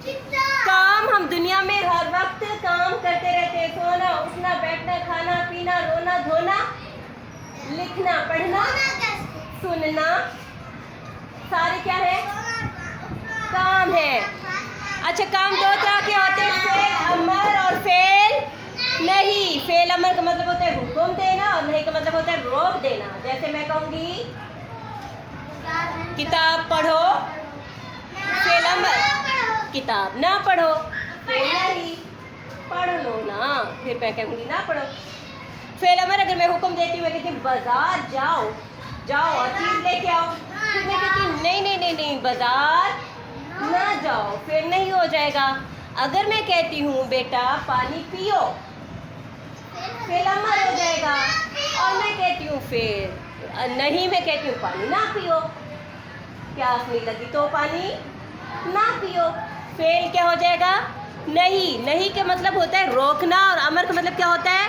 काम हम दुनिया में हर वक्त काम करते रहते हैं। सोना, उठना, बैठना, खाना, पीना, रोना, धोना, लिखना, पढ़ना, सुनना, सारे क्या है? काम है। अच्छा, काम दो तरह के होते हैं, फेल अमर और फेल नहीं। फेल अमर का मतलब होता है हुक्म देना और नहीं का मतलब होता है रोक देना। जैसे मैं कहूँगी किताब पढ़ो, फेल अमर किताब ना पढ़ो, फेल नहीं पढ़ लो ना, फिर मैं कहूँगी ना पढ़ो। फेल अमर अगर मैं हुक्म देती हूँ, मैं कहती हूँ बाजार जाओ, जाओ और चीज़ लेके आओ, फिर मैं कहती हूँ नहीं नहीं नहीं नहीं बाजार ना जाओ, फिर नहीं हो जाएगा। अगर मैं कहती हूँ बेटा पानी पियो, फेल अमर हो जाएगा। और मैं कहती हूँ फिर नहीं, मैं कहती हूँ पानी ना पियो, प्यास नहीं लगी तो पानी ना पियो, फेल क्या हो जाएगा? नहीं। नहीं का मतलब होता है रोकना और अमर का मतलब क्या होता है?